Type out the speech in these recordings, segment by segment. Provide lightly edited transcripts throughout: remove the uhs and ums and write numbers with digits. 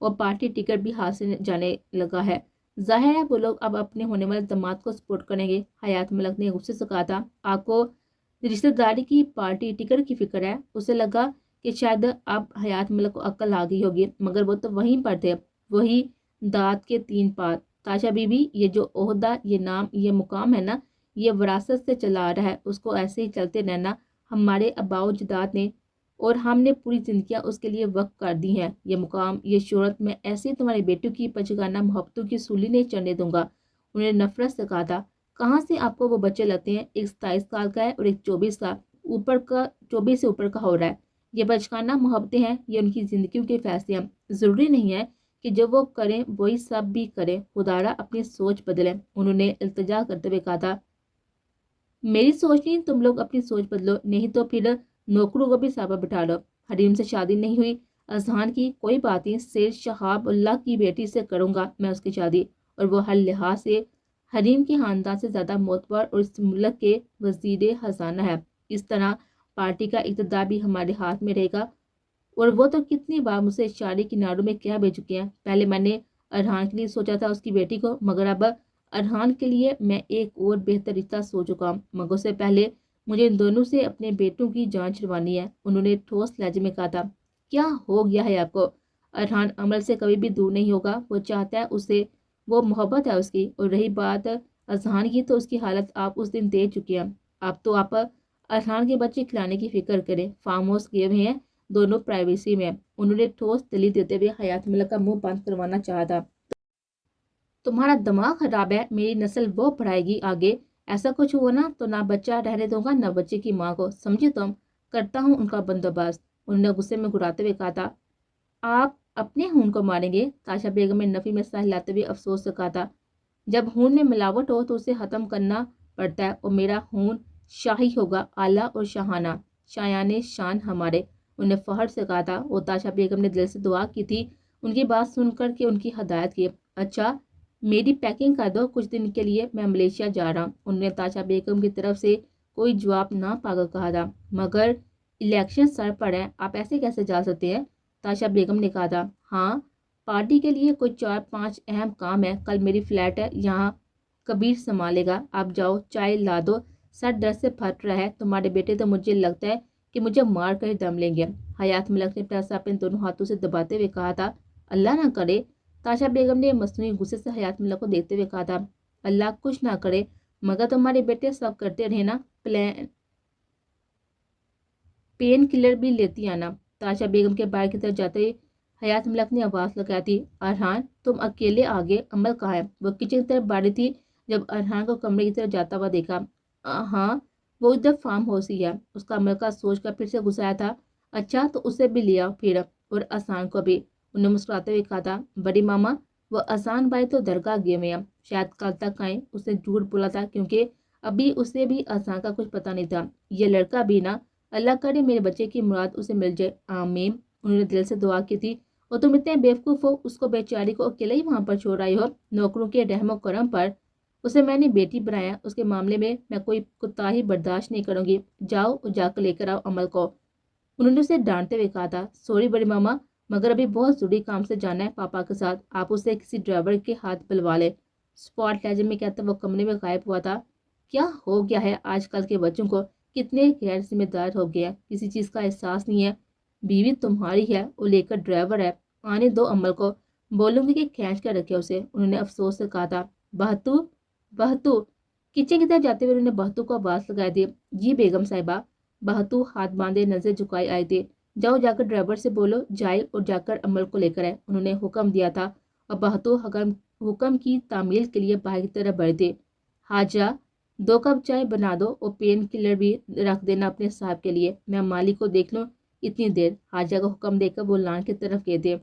اور party ticket بھی ہاتھ سے جانے لگا ہے۔ ظاہر ہے وہ لوگ اب اپنے ہونے والے داماد کو سپورٹ کریں گے۔ حیات ملک نے غصے سے کہا تھا، آپ کو رشتہ داری کی پارٹی ٹکٹ کی فکر ہے؟ اسے لگا کہ شاید اب حیات ملک کو عقل آ گئی ہوگی، مگر وہ تو وہیں پر تھے، وہی دانت کے 3 پار۔ تاشا بی بی، یہ جو عہدہ، یہ نام، یہ مقام ہے نا، یہ وراثت سے چلا آ رہا ہے، اس کو ایسے ہی چلتے رہنا ہمارے آباء و اجداد نے، اور ہم نے پوری زندگیاں اس کے لیے وقف کر دی ہیں۔ یہ مقام، یہ شہرت میں ایسے تمہارے بیٹوں کی پنجگانہ محبتوں کی سولی نہیں چڑھنے دوں گا۔ انہوں نے نفرت سے کہا تھا، کہاں سے آپ کو وہ بچے لگتے ہیں؟ ایک 27 سال کا ہے اور ایک 24 کا، 24 سے اوپر کا ہو رہا ہے۔ یہ بچگانہ محبتیں ہیں، یہ ان کی زندگیوں کے فیصلے ہیں۔ ضروری نہیں ہے کہ جو وہ کریں وہی سب بھی کریں، خدارا اپنی سوچ بدلیں۔ انہوں نے التجا کرتے ہوئے کہا تھا، میری سوچ نہیں، تم لوگ اپنی سوچ بدلو، نہیں تو پھر نوکروں کو بھی صاحبہ بٹھا لو۔ حریم سے شادی نہیں ہوئی، اذہان کی کوئی بات نہیں، سید شہاب اللہ کی بیٹی سے کروں گا میں اس کی شادی، اور وہ ہر لحاظ سے حریم کے خاندان سے زیادہ معتبر اور اس ملک کے وزیر خزانہ ہے۔ اس طرح پارٹی کا اقتدار بھی ہمارے ہاتھ میں رہے گا، اور وہ تو کتنی بار مجھ سے اشارے کناروں میں کیا بھیج چکے ہیں۔ پہلے میں نے ارحان کے لیے سوچا تھا، اس کی بیٹی کو، مگر اب ارحان کے لیے میں ایک اور بہتر رشتہ سوچ چکا ہوں، مگر اس سے پہلے مجھے ان دونوں سے اپنے بیٹوں کی جان چھڑوانی ہے۔ انہوں نے ٹھوس لہجے میں کہا تھا، کیا ہو گیا ہے آپ کو؟ ارحان عمل سے کبھی بھی دور نہیں ہوگا، وہ چاہتا ہے اسے، وہ محبت ہے اس کی، اور رہی بات اذہان کی تو اس کی حالت آپ اس دن دے چکے ہیں۔ اب تو آپ ارحان کے بچے کھلانے کی فکر کریں، فارم ہاؤس گئے ہوئے ہیں، دونوں پرائیویسی میں۔ انہوں نے ٹھوس دلیل دیتے ہوئے حیات ملک کا منہ بند کروانا چاہا تھا، تمہارا دماغ خراب ہے، میری نسل وہ پڑھائے گی آگے، ایسا کچھ ہوا نا تو نہ بچہ رہنے دوں گا نہ بچے کی ماں کو، سمجھے تم؟ کرتا ہوں ان کا بندوبست۔ انہوں نے غصے میں گراتے ہوئے کہا تھا، آپ اپنے خون کو ماریں گے؟ تاشا بیگم نے نفی میں سہ لاتے ہوئے افسوس سے کہا تھا، جب خون میں ملاوٹ ہو تو اسے ختم کرنا پڑتا ہے، اور میرا خون شاہی ہوگا، اعلیٰ اور شاہانہ، شایان شان ہمارے۔ انہوں نے فخر سے کہا تھا، اور تاشا بیگم نے دل سے دعا کی تھی ان کی بات سن کر کے ان کی ہدایت کی، اچھا میری پیکنگ کر دو، کچھ دن کے لیے میں ملیشیا جا رہا ہوں۔ انہوں نے تاشا بیگم کی طرف سے کوئی جواب نہ پا کر کہا تھا، مگر الیکشن سر پر ہے، آپ ایسے کیسے جا سکتے ہیں؟ تاشا بیگم نے کہا تھا، ہاں پارٹی کے لیے کوئی 4-5 اہم کام ہے، کل میری فلیٹ ہے، یہاں کبیر سنبھالے گا، آپ جاؤ چائے لا دو، سر ڈر سے پھٹ رہا ہے، تمہارے بیٹے تو مجھے لگتا ہے کہ مجھے مار کر دم لیں گے۔ حیات ملک نے اپنا سر اپنے دونوں ہاتھوں سے دباتے ہوئے کہا تھا، اللہ نہ کرے۔ تاشا بیگم نے مصنوعی غصے سے حیات ملک کو دیکھتے ہوئے کہا تھا، اللہ کچھ نہ کرے، مگر تمہارے بیٹے سب کرتے رہے نا، پین کلر بھی لیتی آنا۔ تاشا بیگم کے باہر کی طرف جاتے ہوئے حیات ملک نے آواز لگائی تھی، ارحان تم اکیلے آگے، عمل کہاں ہے؟ وہ کچن کی طرف بڑھی تھی جب ارحان کو کمرے کی طرف جاتا ہوا دیکھا، ہاں وہ ادھر فارم ہاؤس ہی ہے۔ اس کا عمل کا سوچ کر پھر سے گھسایا تھا، اچھا تو اسے بھی لیا پھر، اور اذہان کو بھی۔ انہوں نے مسکراتے ہوئے کہا تھا، بڑی ماما وہ اذہان بھائی تو درگاہ گئے ہوئے ہیں، شاید کل تک آئیں۔ اس نے جھوٹ بولا تھا کیونکہ ابھی اسے بھی اذہان کا کچھ پتہ نہیں تھا۔ یہ لڑکا بھی نا، اللہ کرے میرے بچے کی مراد اسے مل جائے، آمین۔ انہوں نے دل سے دعا کی تھی، اور تم اتنے بیوقوف ہو، اس کو بیچاری کو اکیلے ہی وہاں پر چھوڑ آئی ہو، نوکروں کے رحم و کرم پر۔ اسے میں نے بیٹی بنایا، اس کے معاملے میں کوئی کوتاہی برداشت نہیں کروں گی، جاؤ اور جا کر لے کر آؤ عمل کو۔ انہوں نے اسے ڈانٹتے ہوئے کہا تھا، سوری بڑی ماما، مگر ابھی بہت ضروری کام سے جانا ہے پاپا کے ساتھ، آپ اسے کسی ڈرائیور کے ہاتھ بلوا لے۔ اسپاٹ لہجے میں کہتا وہ کمرے میں غائب ہوا تھا۔ کیا ہو گیا ہے آج کل کے بچوں کو، کتنے غیر ذمہ دار ہو گیا، کسی چیز کا احساس نہیں ہے، بیوی تمہاری ہے اور لے کر ڈرائیور ہے، آنے دو عمل کو، بولوں گی کہ کھینچ کر رکھے اسے۔ انہوں نے افسوس سے کہا تھا، بہتو بہتو۔ کچن کی طرف جاتے ہوئے انہوں نے بہتو کو آواز لگائی تھی، جی بیگم صاحبہ۔ بہتو ہاتھ باندھے نظر جھکائے آئی تھی، جاؤ جا کر ڈرائیور سے بولو جائے اور جا کر عمل کو لے کر آئے، انہوں نے حکم دیا تھا، اور بہتو حکم کی تعمیل کے لیے باہر کی طرف بڑھ تھی۔ حاجہ 2 کپ چائے بنا دو اور پین کلر بھی رکھ دینا اپنے صاحب کے لیے، میں مالی کو دیکھ لوں اتنی دیر۔ حاجہ کو حکم دے کر وہ لان کی طرف گئے تھے۔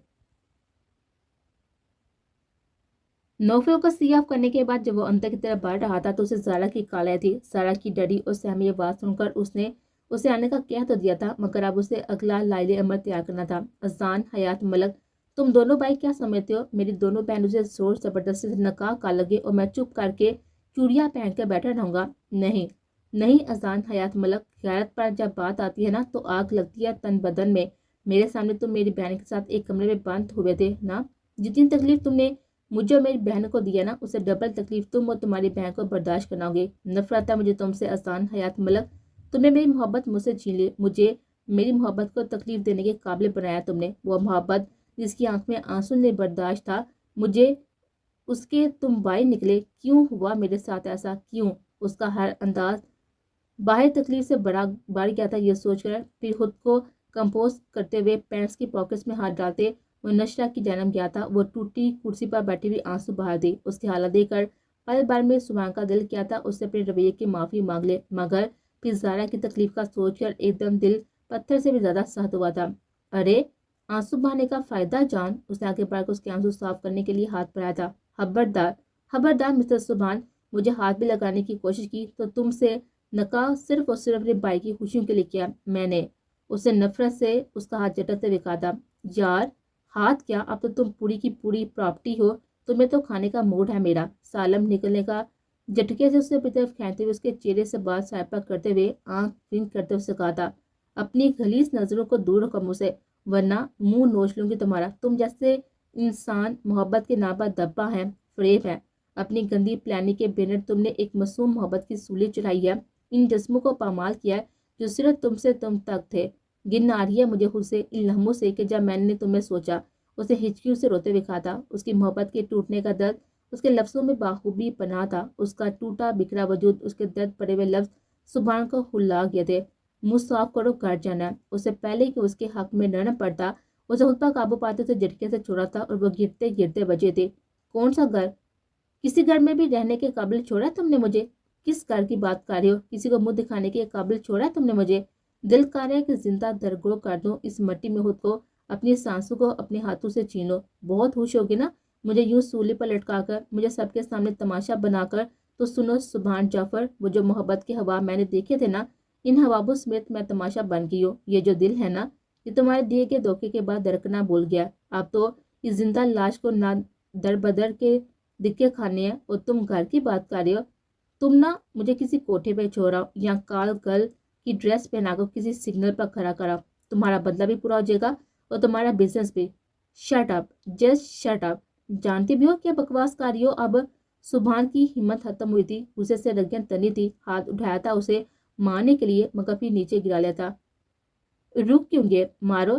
9 فلور کو سی آف کرنے کے بعد جب وہ اندر کی طرف بڑھ رہا تھا تو اسے زارا کی کال آئی تھی۔ زارا کی ڈری اور سہمی آواز سن کر اس نے اسے آنے کا کہہ تو دیا تھا، مگر اب اسے اگلا لائل امر تیار کرنا تھا۔ اذان، حیات ملک، تم دونوں بھائی کیا سمجھتے ہو میری دونوں بہنوں سے زور زبردستی سے نکاح کر لگے اور میں چپ کر کے چوڑیاں پہن کر بیٹھا رہوں گا؟ نہیں نہیں اذان، حیات ملک، غیرت پر جب بات آتی ہے نا تو آگ لگتی ہے تن بدن میں، میرے سامنے تم میری بہن کے ساتھ ایک کمرے میں بند ہوئے تھے نا. جتنی تکلیف تم نے مجھے اور میری بہن کو دیا نا, اسے ڈبل تکلیف تم اور تمہاری بہن کو برداشت کرنا ہوگی. نفرت تھا مجھے تم سے آسان حیات ملک. تم نے میری محبت مجھ سے چھین لی. مجھے میری محبت کو تکلیف دینے کے قابل بنایا تم نے. وہ محبت جس کی آنکھ میں آنسو نہیں برداشت تھا, مجھے اس کے تم بائی نکلے. کیوں ہوا میرے ساتھ ایسا, کیوں؟ اس کا ہر انداز باہر تکلیف سے بڑھ گیا تھا. یہ سوچ کر پھر خود کو کمپوز کرتے ہوئے پینٹس کی پاکٹس میں ہاتھ ڈالتے وہ نشرہ کی جانب گیا تھا. وہ ٹوٹی کرسی پر بیٹھی ہوئی آنسو بہا دی. اس کی حالت دیکھ کر پل بار میں سبحان کا دل کیا تھا اس سے اپنے رویے کی معافی مانگ لے, مگر پھر زارا کی تکلیف کا سوچ کر ایک دم دل پتھر سے بھی زیادہ سخت ہوا تھا. ارے آنسو بہانے کا فائدہ جان. اس نے آگے بڑھ کر اس کے آنسو صاف کرنے کے لیے ہاتھ بڑھایا تھا. خبردار مسٹر سبحان, مجھے ہاتھ بھی لگانے کی کوشش کی تو تم سے نکاح صرف اور صرف اپنے بھائی کی خوشیوں کے لیے کیا. میں نے اسے نفرت سے اس کا ہاتھ جھٹکتے ہوئے کہا تھا. یار ہاتھ کیا, اب تو تم پوری کی پوری پراپرٹی ہو. تمہیں تو کھانے کا موڈ ہے میرا. سالم نکلنے کا جھٹکے سے اسے اپنی طرف کھینچتے ہوئے اس کے چہرے سے بال سائپا کرتے ہوئے آنکھ ونک کرتے ہوئے کہا تھا. اپنی غلیظ نظروں کو دور رکھو مجھ سے, ورنہ منہ نوچ لوں گی تمہارا. تم جیسے انسان محبت کے نام پر دبا ہے, فریب ہے. اپنی گندی پلاننگ کے بینر تم نے ایک معصوم محبت کی سولی چڑھائی ہے. ان جسموں کو پامال کیا ہے جو صرف تم تک تھے. گن آ رہی ہے مجھے خود سے ان لمحوں سے کہ جب میں نے تمہیں سوچا. اسے ہچکیوں سے روتے ہوئے کہا تھا. اس کی محبت کے ٹوٹنے کا درد اس کے لفظوں میں بخوبی پناہ تھا. اس کا ٹوٹا بکھرا وجود, اس کے درد پڑے ہوئے لفظ سبحان کو ہلا گئے تھے. منہ صاف کرو, گھر جانا ہے. اس سے پہلے کہ اس کے حق میں نرم پڑتا اسے خود پر قابو پاتے اسے جھٹکے سے چھوڑا تھا اور وہ گرتے گرتے بچے تھے. کون سا گھر؟ کسی گھر میں بھی رہنے کے قابل چھوڑا تم نے مجھے؟ کس گھر کی بات کر رہے ہو؟ کسی کو منہ دکھانے کے قابل چھوڑا تم نے مجھے؟ دل کر رہا ہے کہ زندہ درگڑ کر دوں اس مٹی میں خود کو, اپنی سانسوں کو اپنے ہاتھوں سے چھینو. بہت خوش ہوگی نا مجھے یوں سولی پر لٹکا کر, مجھے سب کے سامنے تماشا بنا کر. تو سنو سبحان جعفر, وہ جو محبت کے ہوا میں نے دیکھے تھے نا, ان ہوابوں سمیت میں تماشا بن گئی ہوں. یہ جو دل ہے نا, یہ تمہارے دیے کے دھوکے کے بعد دھڑکنا بھول گیا. اب تو اس زندہ لاش کو نہ در بدر کے دکے کھانے ہیں. اور تم گھر کی بات کر رہے ہو. تم نہ مجھے کسی کوٹھے پہ چھوڑا یا کال گل کی ڈریس پہنا کر کسی سگنل پر کھڑا کرا. تمہارا بدلہ بھی پورا ہو جائے گا اور تمہارا بزنس بھی. Shut up, just shut up. جانتی بھی ہو کیا بکواس کر رہی ہو. اب سبحان کی ہمت ختم ہوئی تھی, غصے سے رگیں تنی تھی. ہاتھ اٹھایا تھا اسے مارنے کے لیے, مگر پھر نیچے گرا لیا تھا. رک کیوں گئے, مارو.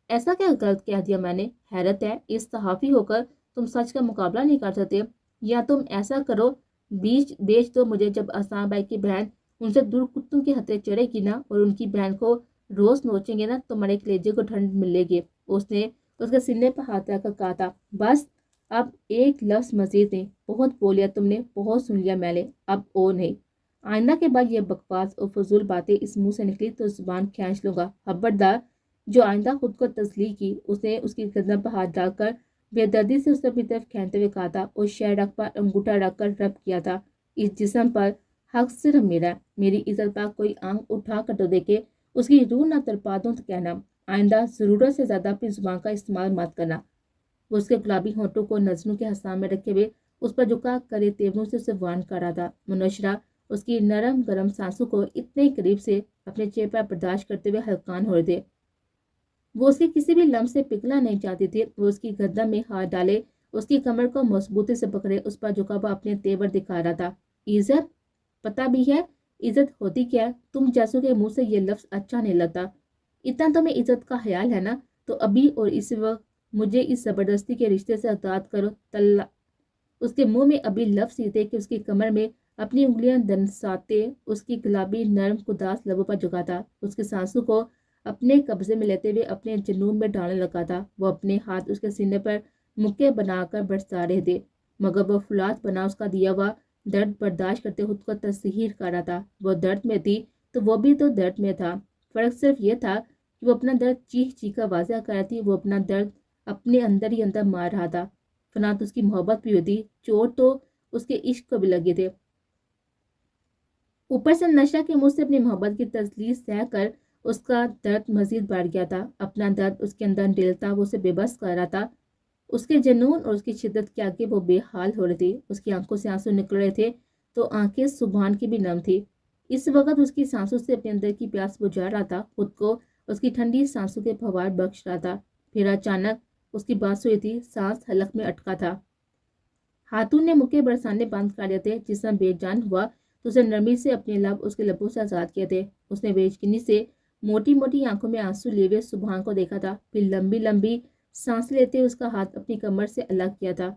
ایسا کیا غلط کہہ دیا میں نے؟ حیرت ہے, اس صحافی ہو کر تم سچ کا مقابلہ نہیں کر سکتے. یا تم ایسا کرو, بیچ دو مجھے. جب اسام بھائی کی بہن ان سے دور کتوں کے ہتھے چڑھے گی نا اور ان کی بہن کو روز نوچیں گے نا, تمہارے کلیجے کو ٹھنڈ ملے گی. اس نے اس کے سینے پر ہاتھ رکھ کر کہا تھا. بس اب ایک لفظ مزید نہیں. بہت بولیا تم نے, بہت سن لیا میں نے, اب او نہیں. آئندہ کے بعد یہ بکواس اور فضول باتیں اس منہ سے نکلی تو زبان کھینچ لوں گا. خبردار. جو آئندہ خود کو تسلی کی, اس نے اس کی گردن پر ہاتھ ڈال کر بے دردی سے اسے اپنی طرف کھینچتے ہوئے کہا تھا. اور شہ رکھ پر انگوٹھا رکھ کر رب کیا تھا. اس جسم پر حق صرف میرا ہے. میری عزت پر کوئی آنکھ اٹھا کر تو دیکھے, اس کی روح نہ تڑپا دوں تو کہنا. آئندہ ضرورت سے زیادہ اپنی زبان کا استعمال مت کرنا. وہ اس کے گلابی ہونٹوں کو نظروں کے حسام میں رکھے ہوئے اس پر جھکا کرے تیوروں سے اسے وارن کر رہا تھا. منشرہ اس کی نرم گرم سانسوں کو اتنے قریب سے اپنے چہرے پر برداشت کرتے ہوئے ہلکان ہو رہے تھے. وہ اس کی کسی بھی لمح سے پگھلنا نہیں چاہتی تھی. وہ اس کی گردن میں ہاتھ ڈالے, اس کی کمر کو مضبوطی سے پکڑے, اس پر جھکا ہوا اپنے تیور دکھا رہا تھا. عزت, پتہ بھی ہے عزت ہوتی کیا ہے؟ تم جیسوں کے منہ سے یہ لفظ اچھا نہیں لگتا. اتنا تمہیں عزت کا خیال ہے نا, تو ابھی اور اس وقت مجھے اس زبردستی کے رشتے سے آزاد کرو. تلا اس کے منہ میں ابھی لفظ یہ تھے کہ اس کی کمر میں اپنی انگلیاں دنساتے اس کی گلابی نرم خداس لبوں پر جھکا تھا. اس کے سانسوں کو اپنے قبضے میں لیتے ہوئے اپنے جنون میں ڈالنے لگا تھا. وہ اپنے ہاتھ اس کے سینے پر مکے بنا کر برسا رہے تھے, مگر وہ فولاد بنا اس کا دیا ہوا درد برداشت کرتے خود کو تصہیر کر رہا تھا. وہ درد میں تھی تو وہ بھی تو درد میں تھا. فرق صرف یہ تھا کہ وہ اپنا درد چیخ کر واضح کر رہی تھی. وہ اپنا درد اپنے اندر ہی اندر مار رہا تھا. فنا تو اس کی محبت بھی ہوتی, چوٹ تو اس کے عشق کو بھی لگے تھے. اوپر سے نشہ کے منہ سے اپنی محبت کی تجلیس سہ کر اس کا درد مزید بڑھ گیا تھا. اپنا درد اس کے اندر ڈیلتا وہ اسے بے بس کر رہا تھا. اس کے جنون اور اس کی شدت کے آگے وہ بے حال ہو رہی تھی. اس کی آنکھوں سے آنسو نکل رہے تھے تو آنکھیں سبحان کی بھی نم تھی. اس وقت اس کی سانسوں سے اپنے اندر کی پیاس بجھا رہا تھا. خود کو اس کی ٹھنڈی سانسوں کے فوار بخش رہا تھا۔ پھر اچانک اس کی بات سنی تھی، سانس حلق میں اٹکا تھا۔ خاتون نے مکے برسانے بند کر دیے تھے۔ جسم بے جان ہوا تو اسے نرمی سے اپنے لب اس کے لبوں سے آزاد کیے تھے۔ اس نے بےچینی سے موٹی موٹی آنکھوں میں آنسو لیے ہوئے سبحان کو دیکھا تھا، پھر لمبی لمبی سانس لیتے اس کا ہاتھ اپنی کمر سے الگ کیا تھا۔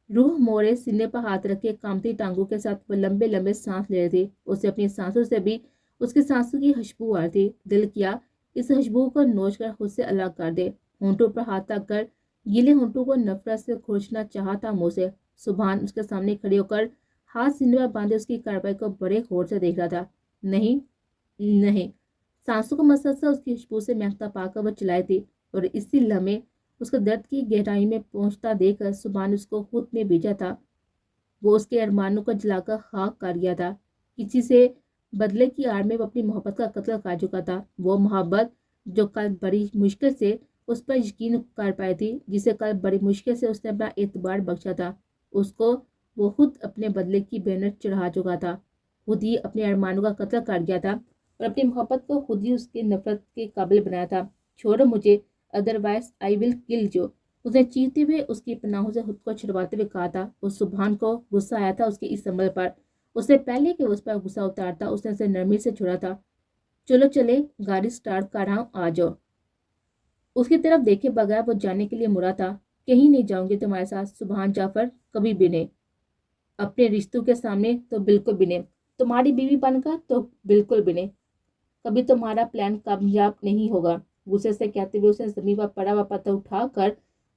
روح موڑے سینے پر ہاتھ رکھے کامتی ٹانگوں کے ساتھ وہ لمبے لمبے سانس لے رہی تھی۔ اسے اپنی سانسوں سے بھی اس کی سانسوں کی خوشبو آ رہی تھی۔ دل کیا اس خوشبو کو نوچ کر خود سے الگ کر دے۔ ہونٹوں پر ہاتھ رکھ کر گیلے ہونٹوں کو نفرت سے کھرچنا چاہا تھا منہ سے۔ سبحان اس کے سامنے کھڑے ہو کر ہاتھ سینے پر باندھے اس کی کارروائی کو بڑے غور سے دیکھ رہا تھا۔ نہیں نہیں، سانسوں کو مسلسل اس کی خوشبو سے مہکتا پا کر وہ چلائی تھی، اور اسی لمحے اس کو درد کی گہرائی میں پہنچتا دیکھ کر سبحان اس کو خود میں بھیجا تھا۔ وہ اس کے ارمانوں کو جلا کر خاک کر گیا تھا۔ کسی سے بدلے کی آڑ میں وہ اپنی محبت کا قتل کر چکا تھا۔ وہ محبت جو کل بڑی مشکل سے اس پر یقین کر پائی تھی، جسے کل بڑی مشکل سے اس نے اپنا اعتبار بخشا تھا، اس کو وہ خود اپنے بدلے کی بینر چڑھا چکا تھا، خود ہی اپنے ارمانوں کا قتل کر گیا تھا، اور اپنی محبت کو خود ہی اس کی نفرت کے قابل بنایا تھا۔ چھوڑو مجھے، ادروائز آئی ول کل یو، اس نے چیختے ہوئے اس کی پناہوں سے خود کو چھڑواتے ہوئے کہا تھا۔ اس سبحان کو غصہ آیا تھا اس کے اس عمل پر۔ اس سے پہلے کہ اس پر غصہ اتارتا اس نے اسے نرمی سے چھوڑا تھا۔ چلو چلے، گاڑی سٹارٹ کر رہا ہوں، آ جاؤ۔ اس کی طرف دیکھے بغیر وہ جانے کے لیے مڑا تھا۔ کہیں نہیں جاؤں گی تمہارے ساتھ سبحان جعفر، کبھی بھی نہیں۔ اپنے رشتوں کے سامنے تو بالکل بھی نہیں، تمہاری بیوی بن کر تو بالکل بھی نہیں، کبھی تمہارا پلان کامیاب نہیں ہوگا۔ غصے سے کہتے ہوئے اس نے زمین پر پڑا ہوا پتھر اٹھا کر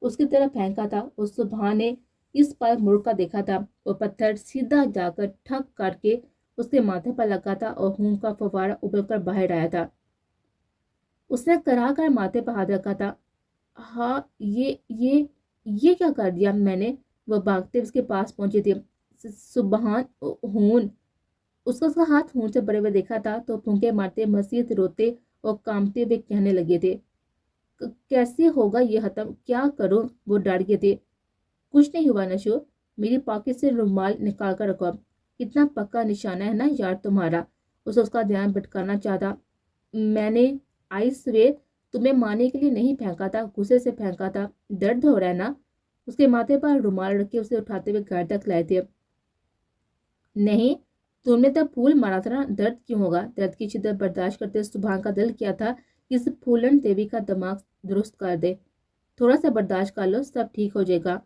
اس کی طرف پھینکا تھا۔ اس سبحان نے اس پر مڑ کر دیکھا تھا، وہ پتھر سیدھا جا کر ٹھک کر کے اس کے ماتھے پر لگا تھا اور خون کا فوارہ ابل کر باہر آیا تھا۔ اس نے کرا کر ماتھے پر ہاتھ رکھا تھا۔ ہاں، یہ کیا کر دیا میں نے؟ وہ بھاگتے اس کے پاس پہنچی تھی۔ سبحان، خون! اس کا ہاتھ خون سے بھرے ہوئے دیکھا تھا تو پھونکے مارتے مزید روتے اور کامتے ہوئے کہنے لگے تھے، کیسے ہوگا یہ ختم؟ کیا کروں؟ وہ ڈر گئے تھے۔ کچھ نہیں ہوا نشو، میری پاکٹ سے رومال نکال کر رکھو۔ کتنا پکا نشانہ ہے نا یار تمہارا۔ اس کا دھیان بھٹکانا چاہتا۔ میں نے آئی سویر تمہیں مارنے کے لیے نہیں پھینکا تھا، غصے سے پھینکا تھا۔ درد ہو رہا ہے نا؟ اس کے ماتھے پر رومال رکھ کے اسے اٹھاتے ہوئے گھر تک لائے تھے۔ نہیں، تم نے تب پھول مارا تھا نا، درد کیوں ہوگا؟ درد کی شدت برداشت کرتے سبحان کا دل کیا تھا کہ اس پھولن دیوی کا دماغ درست کر دے۔ تھوڑا سا برداشت کر لو، سب ٹھیک ہو جائے گا،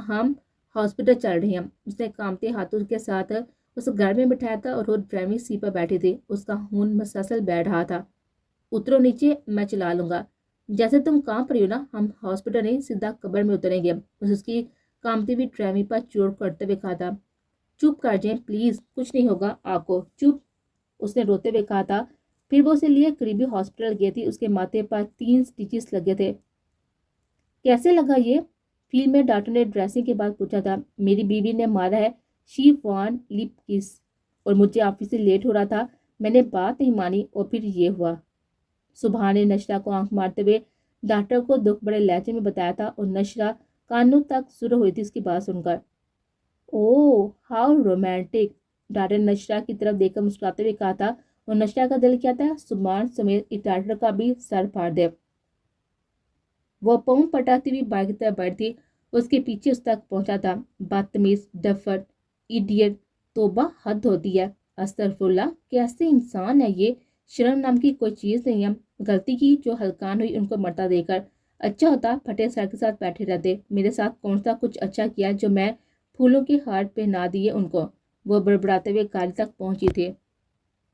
ہم ہاسپٹل چل رہے ہیں۔ اس نے کامتے ہاتھوں کے ساتھ اس گھر میں بٹھایا تھا اور وہ ڈرائیونگ سیٹ پر بیٹھی تھی۔ اس کا خون مسلسل بہہ رہا تھا۔ اترو نیچے، میں چلا لوں گا۔ جیسے تم کام پر ہو نا، ہم ہاسپٹل نہیں سیدھا قبر میں اتریں گے۔ اس کی کامتی ہوئی ڈرائیونگ پر چور کرتے ہوئے کہا تھا۔ چپ کر جائیں پلیز، کچھ نہیں ہوگا آپ کو، چپ، اس نے روتے ہوئے کہا تھا۔ پھر وہ اسے لیے قریبی ہاسپٹل گئی تھی۔ اس کے ماتھے پر 3 سٹیچز لگے تھے۔ کیسے لگا یہ؟ فیلڈ میں ڈاکٹر نے ڈریسنگ کے بعد پوچھا تھا۔ میری بیوی نے مارا ہے، شی وان لپ کس، اور مجھے آفس سے لیٹ ہو رہا تھا، میں نے بات نہیں مانی اور پھر یہ ہوا۔ سبحان نے نشرہ کو آنکھ مارتے ہوئے ڈاکٹر کو دکھ بڑے لہجے میں بتایا تھا، اور نشرہ کانوں تک سر ہوئی تھی اس کی بات سن کر۔ اوہ ہاؤ رومانٹک، ڈاکٹر نے نشرہ کی طرف دیکھ کر مسکراتے ہوئے کہا تھا، اور نشرہ کا دل کیا تھا سبحان سمیت اس ڈاکٹر کا بھی سر پھاڑ دے۔ وہ پاؤں پٹکتی ہوئی بائک کی طرف بڑھی تھی، اس کے پیچھے اس تک پہنچا تھا۔ بدتمیز، ڈفر، ایڈیٹ، توبہ حد ہوتی ہے، استغفراللہ، کیسے انسان ہے یہ؟ شرم نام کی کوئی چیز نہیں ہے۔ غلطی کی جو ہلکان ہوئی ان کو مرتا دے کر، اچھا ہوتا پھٹے سر کے ساتھ بیٹھے رہتے۔ میرے ساتھ کون سا کچھ اچھا کیا جو میں پھولوں کے ہار پہنا دیے ان کو؟ وہ بڑبڑاتے ہوئے گاڑی تک پہنچی تھی۔